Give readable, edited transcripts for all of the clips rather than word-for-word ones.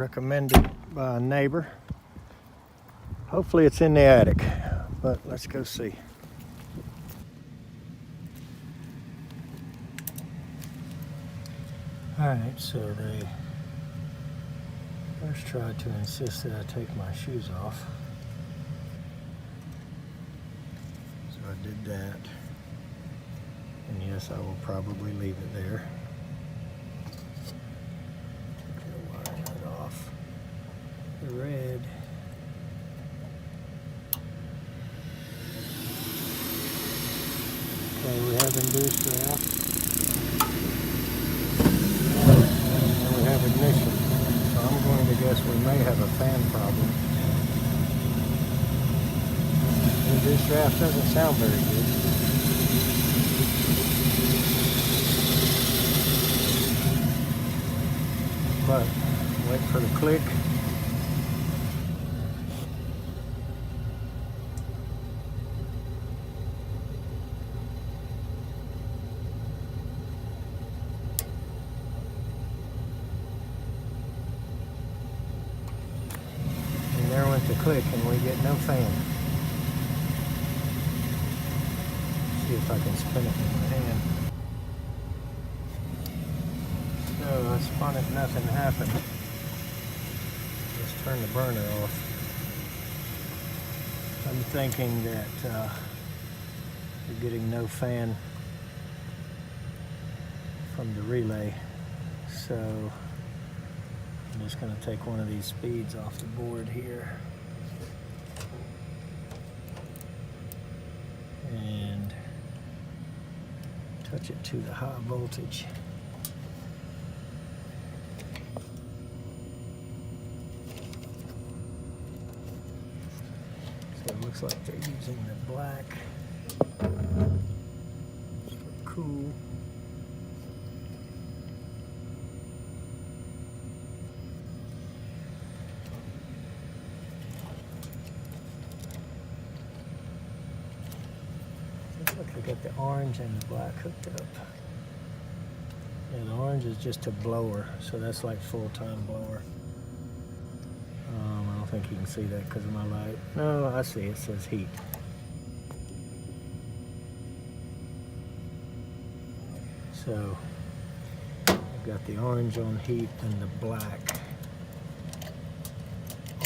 Recommended by a neighbor. Hopefully it's in the attic, but let's go see. Alright, so they first tried to insist that I take my shoes off. So I did that. And yes, I will probably leave it there. Take the wire nut off. The red. Okay, we have induced draft. And we have ignition. So I'm going to guess we may have a fan problem. Induced draft doesn't sound very good. But wait for the click. And there went the click, and we get no fan. See if I can spin it in my hand. So I spun it, nothing happened. Just turn the burner off. I'm thinking that we're getting no fan from the relay. So I'm just going to take one of these speeds off the board here. And touch it to the high voltage. So it looks like they're using the black for cool. Looks like they got the orange and the black hooked up. And the orange is just a blower, so that's like full-time blower. I don't think you can see that because of my light. No, I see, it says heat. So I've got the orange on heat and the black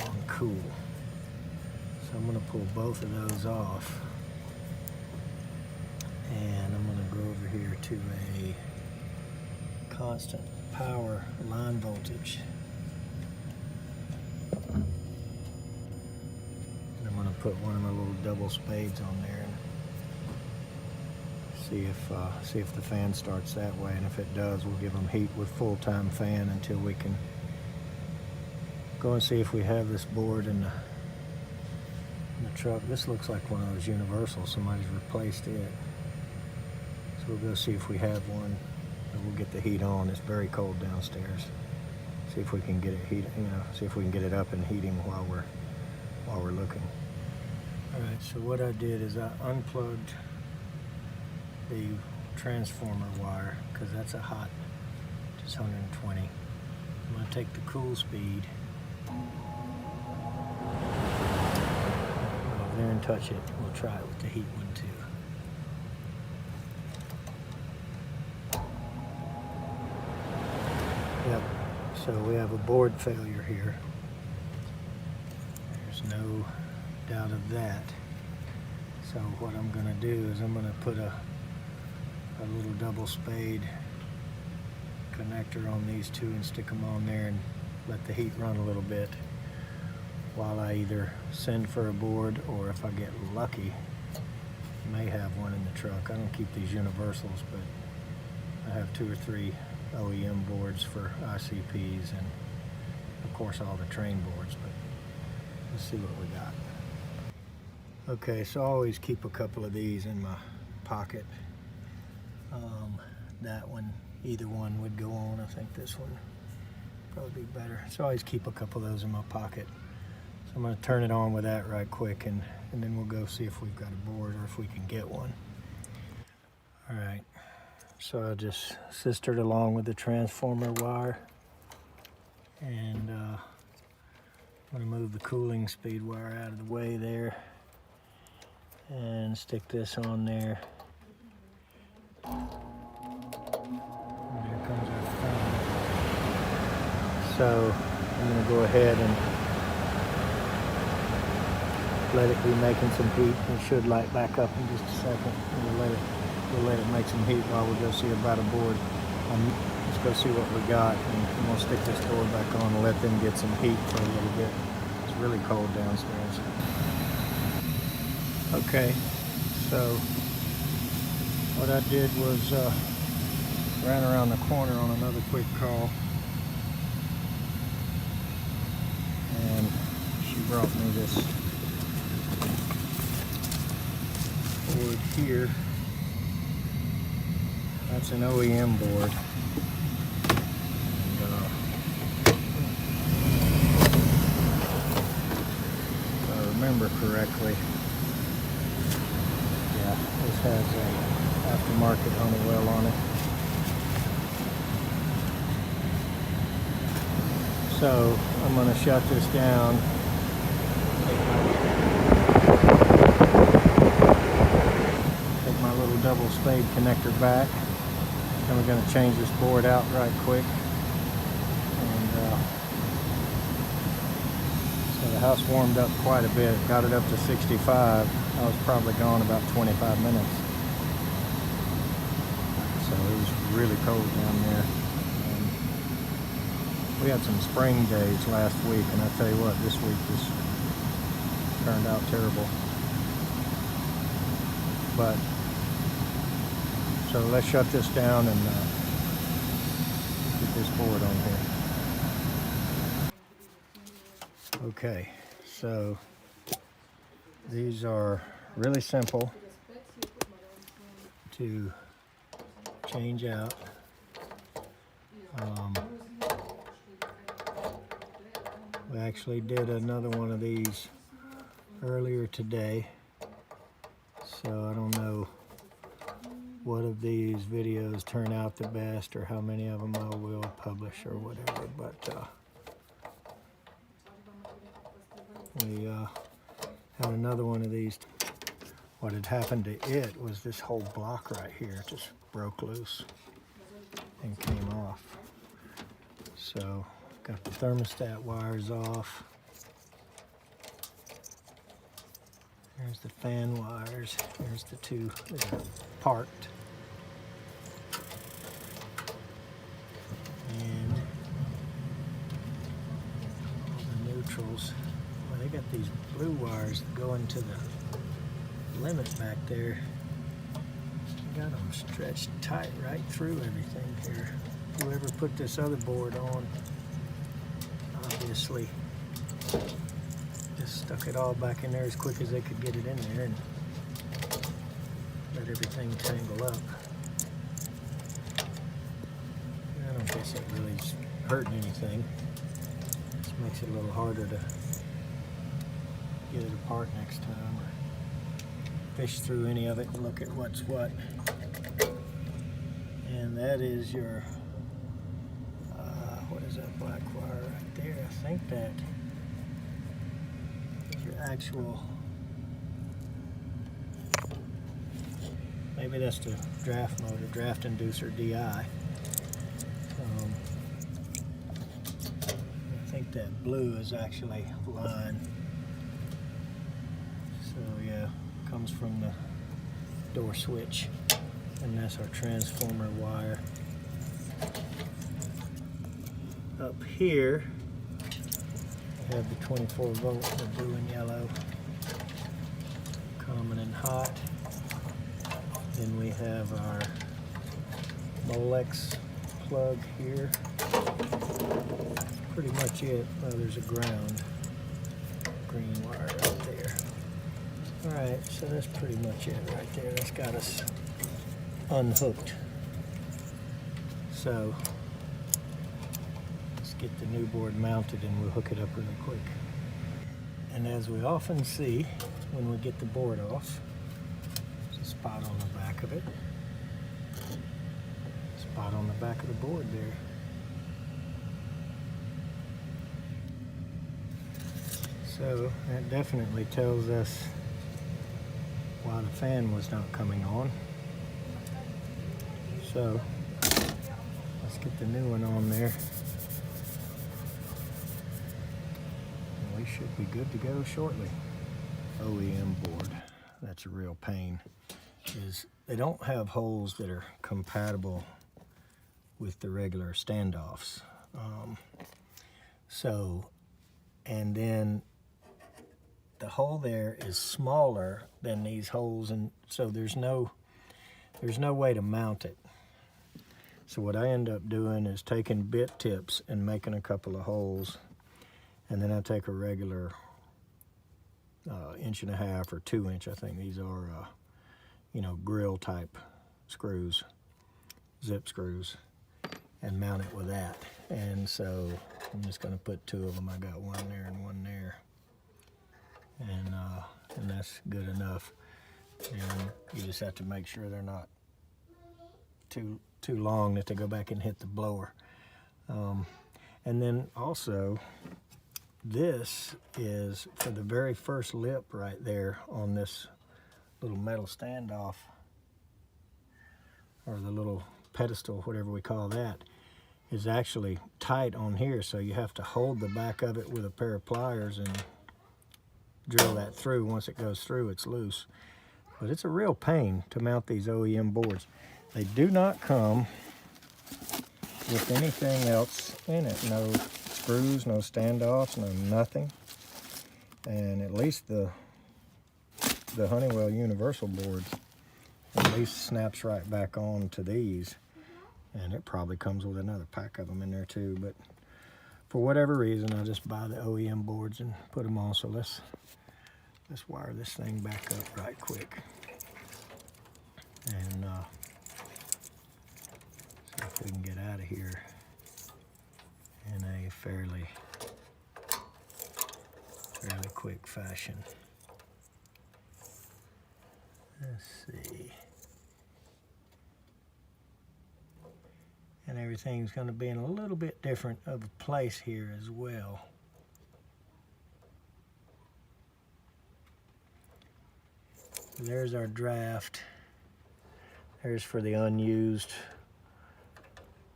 on cool. So I'm going to pull both of those off. And I'm going to go over here to a constant power line voltage. And I'm going to put one of my little double spades on there and see if the fan starts that way. And if it does, we'll give them heat with full-time fan until we can go and see if we have this board in the truck. This looks like one of those universals. Somebody's replaced it. So we'll go see if we have one, and we'll get the heat on. It's very cold downstairs. See if we can get it see if we can get it up and heating while we're looking. All right, so what I did is I unplugged the transformer wire because that's a hot, just 120. I'm gonna take the cool speed, go over there and touch it. We'll try it with the heat one too. Yep, so we have a board failure here. There's no doubt of that. So what I'm going to do is I'm going to put a little double spade connector on these two and stick them on there and let the heat run a little bit while I either send for a board, or if I get lucky, may have one in the truck. I don't keep these universals, but I have 2 or 3 OEM boards for ICPs and of course all the train boards, but let's see what we got. Okay, so I always keep a couple of these in my pocket. That one, either one would go on. I think this one probably be better. So I always keep a couple of those in my pocket. So I'm going to turn it on with that right quick, and then we'll go see if we've got a board or if we can get one. All right. So I just sistered along with the transformer wire. And I'm going to move the cooling speed wire out of the way there and stick this on there. And there comes our fan. So I'm going to go ahead and let it be making some heat. It should light back up in just a second. We'll let it make some heat while we go see about a board. Let's go see what we got, and I'm gonna stick this door back on and let them get some heat for a little bit. It's really cold downstairs. Okay, so what I did was ran around the corner on another quick call, and she brought me this board here. That's an OEM board. And, if I remember correctly, yeah, this has a aftermarket Honeywell on it. So I'm going to shut this down. Take my little double spade connector back. And we're going to change this board out right quick. And so the house warmed up quite a bit, got it up to 65. I was probably gone about 25 minutes. So it was really cold down there. And we had some spring days last week, and I tell you what, this week just turned out terrible. But so let's shut this down and get this board on here. Okay, so these are really simple to change out. We actually did another one of these earlier today, so I don't know what of these videos turn out the best or how many of them I will publish or whatever, but we had another one of these. What had happened to it was this whole block right here just broke loose and came off. So got the thermostat wires off. There's the fan wires. There's the two that are parked. And all the neutrals. Well, they got these blue wires going to the limit back there. Got them stretched tight right through everything here. Whoever put this other board on, obviously just stuck it all back in there as quick as they could get it in there and let everything tangle up. I don't guess it really hurting anything. Just makes it a little harder to get it apart next time or fish through any of it and look at what's what. And that is your, what is that black wire right there? I think that is your actual, maybe that's the draft motor, draft inducer DI. I think that blue is actually line. So yeah, comes from the door switch, and that's our transformer wire. Up here we have the 24 volt, the blue and yellow, common and hot. Then we have our Molex plug here. That's pretty much it. Well, there's a ground green wire right there. Alright, so that's pretty much it right there. That's got us unhooked. So let's get the new board mounted and we'll hook it up really quick. And as we often see when we get the board off, there's a spot on the back of it. Spot on the back of the board there. So that definitely tells us why the fan was not coming on. So let's get the new one on there. And we should be good to go shortly. OEM board, that's a real pain, is they don't have holes that are compatible with the regular standoffs. And then the hole there is smaller than these holes, and so there's no way to mount it. So what I end up doing is taking bit tips and making a couple of holes, and then I take a regular 1.5 inch or 2 inch, I think these are you know, grill type screws, zip screws, and mount it with that. And so I'm just going to put 2 of them. I got one there and one there, and that's good enough. And you just have to make sure they're not too long that they go back and hit the blower. And then also, this is for the very first lip right there on this little metal standoff, or the little pedestal, whatever we call that, is actually tight on here, so you have to hold the back of it with a pair of pliers and drill that through. Once it goes through, it's loose. But it's a real pain to mount these OEM boards. They do not come with anything else in it. No screws, no standoffs, no nothing. And at least the Honeywell universal boards at least snaps right back on to these. And it probably comes with another pack of them in there too. But for whatever reason, I just buy the OEM boards and put them on. So let's wire this thing back up right quick. And see if we can get out of here in a fairly quick fashion. Let's see. And everything's going to be in a little bit different of a place here as well. There's our draft. There's for the unused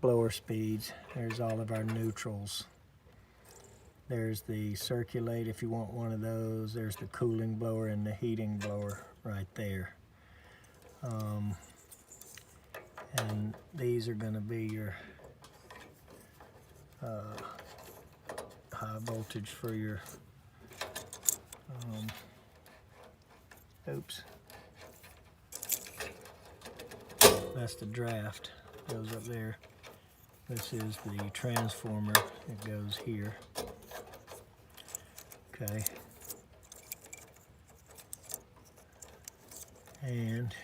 blower speeds. There's all of our neutrals. There's the circulate if you want one of those. There's the cooling blower and the heating blower right there. And these are going to be your high voltage for your oops, that's the draft, goes up there. This is the transformer, it goes here. Okay, and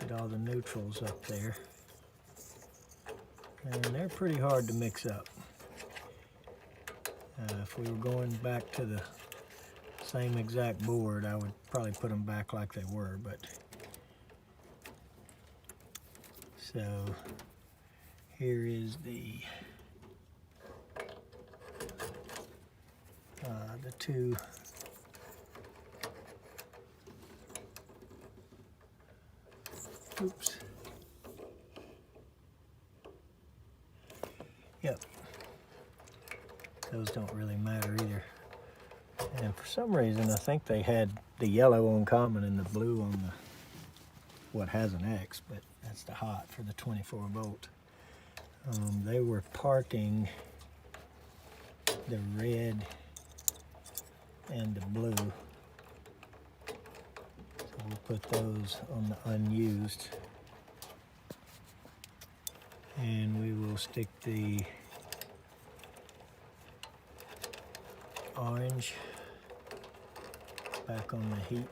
get all the neutrals up there, and they're pretty hard to mix up. If we were going back to the same exact board, I would probably put them back like they were, but so here is the two oops. Yep. Those don't really matter either. And for some reason, I think they had the yellow on common and the blue on the what has an X, but that's the hot for the 24 volt. They were parking the red and the blue. So we'll put those on the unused. And we will stick the orange back on the heat.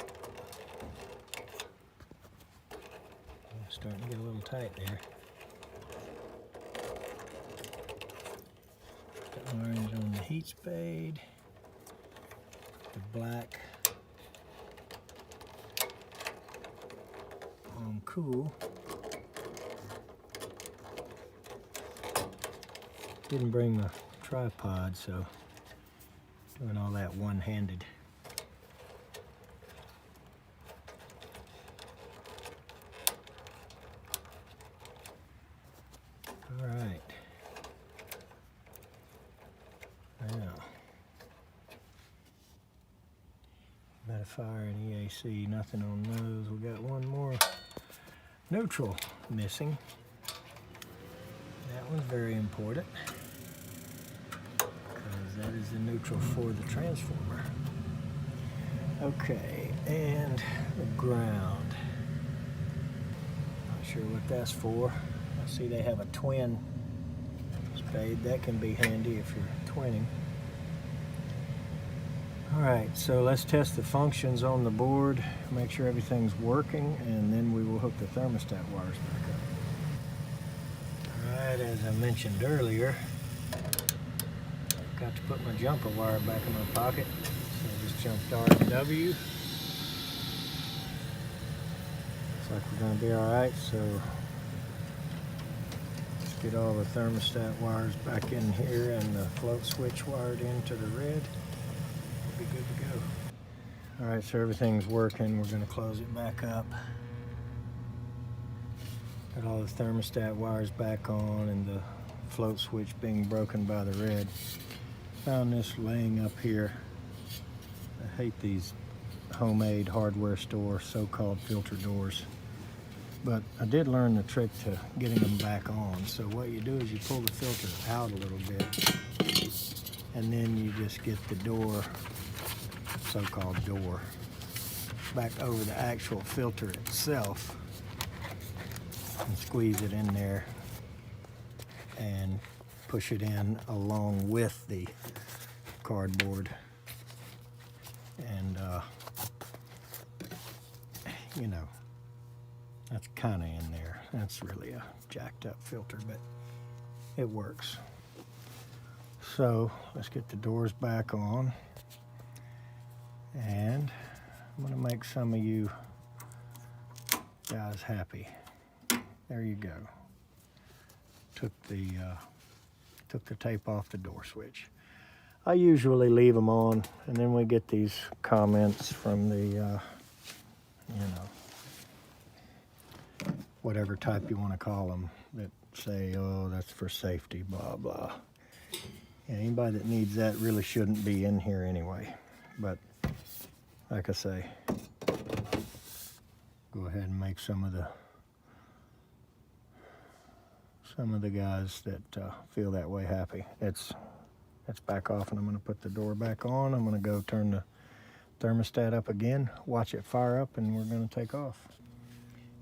Starting to get a little tight there. The orange on the heat spade. The black on cool. Didn't bring the tripod, so Doing all that one-handed. All right. Now, Metaphire and EAC, nothing on those. We got one more neutral missing. That one's very important because that is the neutral for the transformer. Okay, and the ground. Not sure what that's for. I see they have a twin spade. That can be handy if you're twinning. Alright, so let's test the functions on the board, make sure everything's working, and then we will hook the thermostat wires back up. Alright, as I mentioned earlier, I've got to put my jumper wire back in my pocket. So I just jumped R and W. Looks like we're going to be alright, so let's get all the thermostat wires back in here and the float switch wired into the red. Be good to go. All right, so everything's working. We're going to close it back up. Got all the thermostat wires back on and the float switch being broken by the red. Found this laying up here. I hate these homemade hardware store so-called filter doors, but I did learn the trick to getting them back on. So what you do is you pull the filter out a little bit, and then you just get the door, so-called door, back over the actual filter itself and squeeze it in there and push it in along with the cardboard. And you know, that's kind of in there. That's really a jacked up filter, but it works. So let's get the doors back on, and I'm gonna make some of you guys happy. There you go. Took the tape off the door switch. I usually leave them on, and then we get these comments from the, you know, whatever type you want to call them, that say, oh, that's for safety, blah, blah. And anybody that needs that really shouldn't be in here anyway. But like I say, go ahead and make some of the guys that feel that way happy. It's back off, and I'm going to put the door back on. I'm going to go turn the thermostat up again, watch it fire up, and we're going to take off.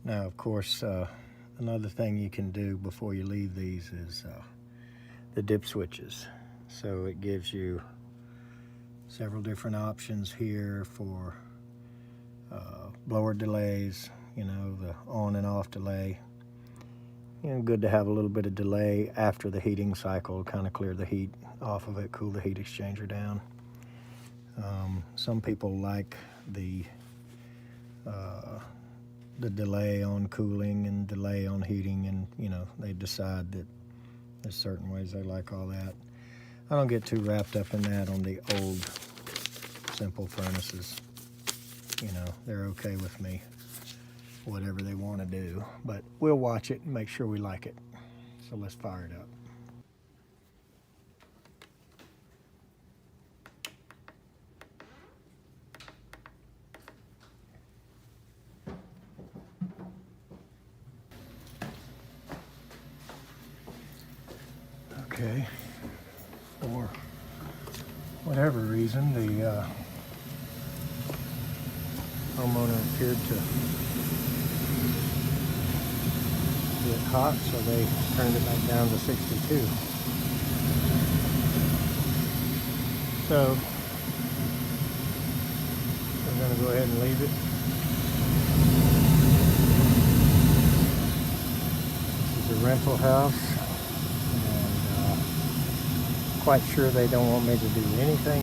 Now, of course, another thing you can do before you leave these is the dip switches. So it gives you several different options here for blower delays, you know, the on and off delay. You know, good to have a little bit of delay after the heating cycle, kind of clear the heat off of it, cool the heat exchanger down. Some people like the delay on cooling and delay on heating, and you know, they decide that there's certain ways they like all that. I don't get too wrapped up in that on the old simple furnaces. You know, they're okay with me, whatever they want to do, but we'll watch it and make sure we like it. So let's fire it up. Okay, for whatever reason, the homeowner appeared to get hot, so they turned it back down to 62. So we're going to go ahead and leave it. This is a rental house, and quite sure they don't want me to do anything